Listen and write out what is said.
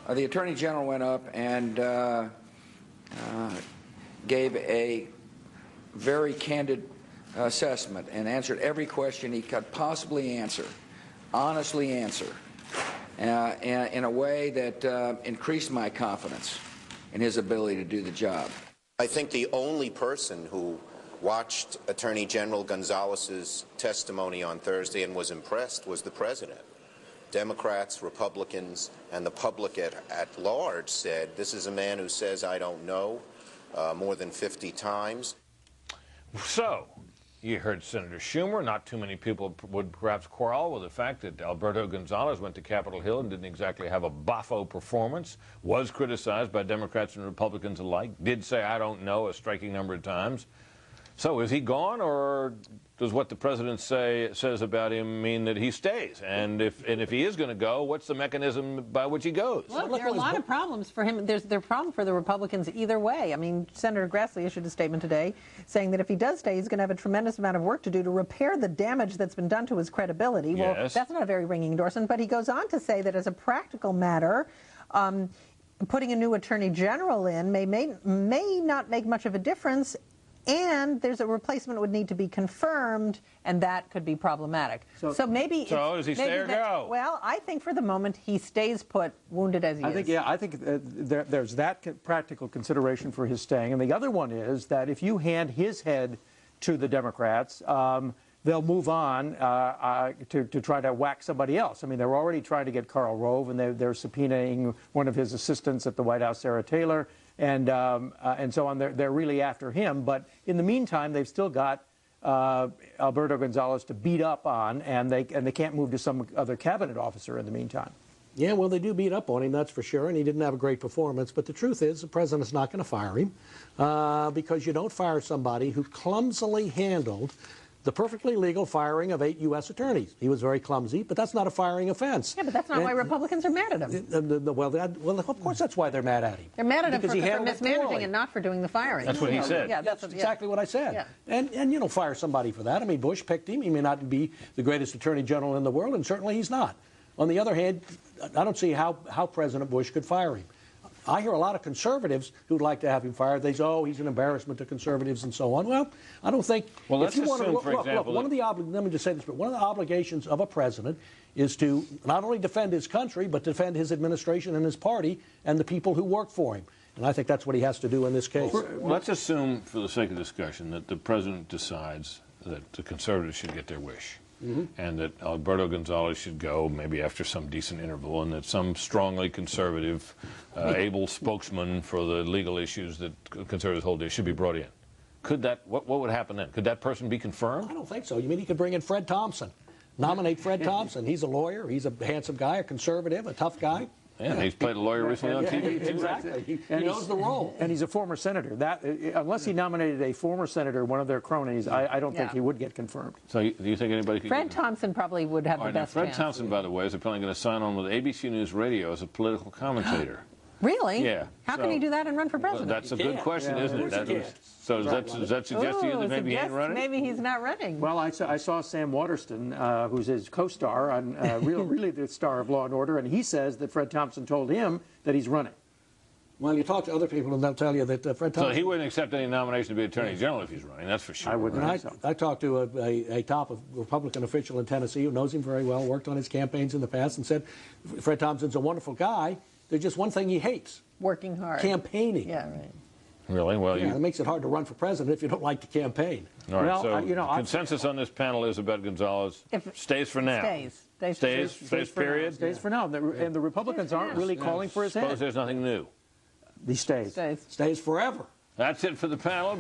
the Attorney General went up and gave a very candid assessment and answered every question he could possibly answer, honestly answer, in a way that increased my confidence in his ability to do the job. I think the only person who watched Attorney General Gonzales's testimony on Thursday and was impressed was the President. Democrats, Republicans, and the public at large said, this is a man who says, I don't know, more than 50 times. So, you heard Senator Schumer. Not too many people would perhaps quarrel with the fact that Alberto Gonzales went to Capitol Hill and didn't exactly have a boffo performance, was criticized by Democrats and Republicans alike, did say, I don't know, a striking number of times. So is he gone, or does what the president says about him mean that he stays? And if he is going to go, what's the mechanism by which he goes? Well, there are a lot of problems for him. There's a problem for the Republicans either way. I mean, Senator Grassley issued a statement today saying that if he does stay, he's going to have a tremendous amount of work to do to repair the damage that's been done to his credibility. Yes. Well, that's not a very ringing endorsement, but he goes on to say that as a practical matter, putting a new attorney general in may not make much of a difference, and there's a replacement would need to be confirmed, and that could be problematic. So maybe. So does he stay or go? Well, I think for the moment he stays put, wounded as he is. I think there's that practical consideration for his staying, and the other one is that if you hand his head to the Democrats, they'll move on to try to whack somebody else. I mean, they're already trying to get Karl Rove, and they're subpoenaing one of his assistants at the White House, Sarah Taylor, and so on. They're really after him. But in the meantime, they've still got Alberto Gonzales to beat up on, and they can't move to some other cabinet officer in the meantime. Yeah, well, they do beat up on him, that's for sure, and he didn't have a great performance. But the truth is, the president's not going to fire him because you don't fire somebody who clumsily handled the perfectly legal firing of 8 U.S. attorneys. He was very clumsy, but that's not a firing offense. Yeah, but that's not why Republicans are mad at him. Well, of course that's why they're mad at him. They're mad at him because for mismanaging and not for doing the firing. That's what he said. Yeah, that's exactly what I said. Yeah. And you don't fire somebody for that. I mean, Bush picked him. He may not be the greatest attorney general in the world, and certainly he's not. On the other hand, I don't see how President Bush could fire him. I hear a lot of conservatives who'd like to have him fired. They say, oh, he's an embarrassment to conservatives and so on. Well, I don't think... Well, let's assume, for example... let me just say this, but one of the obligations of a president is to not only defend his country, but defend his administration and his party and the people who work for him. And I think that's what he has to do in this case. Let's assume, for the sake of discussion, that the president decides that the conservatives should get their wish. And that Alberto Gonzales should go, maybe after some decent interval, and that some strongly conservative, able spokesman for the legal issues that conservatives hold dear should be brought in. Could that, what would happen then? Could that person be confirmed? I don't think so. You mean he could bring in Fred Thompson? Nominate Fred Thompson. He's a lawyer. He's a handsome guy, a conservative, a tough guy. Yeah, he's played a lawyer recently on TV, too. Exactly. He knows the role. And he's a former senator. Unless he nominated a former senator, one of their cronies, I don't think he would get confirmed. So do you think anybody could... Fred Thompson probably would have the best Fred chance. Thompson, by the way, is apparently going to sign on with ABC News Radio as a political commentator. Really? Yeah. How can he do that and run for president? Well, that's a good question, isn't it? So does that suggest to you that maybe he ain't running? Maybe he's not running. Well, I saw Sam Waterston, who's his co-star on really the star of Law and Order, and he says that Fred Thompson told him that he's running. Well, you talk to other people and they'll tell you that Fred Thompson... So he wouldn't accept any nomination to be Attorney General if he's running, that's for sure. I wouldn't think so. I talked to a top Republican official in Tennessee who knows him very well, worked on his campaigns in the past, and said Fred Thompson's a wonderful guy. There's just one thing he hates. Working hard. Campaigning. Yeah, right. Really? Well, it makes it hard to run for president if you don't like to campaign. All right, so consensus on this panel is about Gonzales stays for now. Stays, period? Stays for now. And the Republicans aren't really calling for his head. Suppose there's nothing new. He stays. Stays forever. That's it for the panel.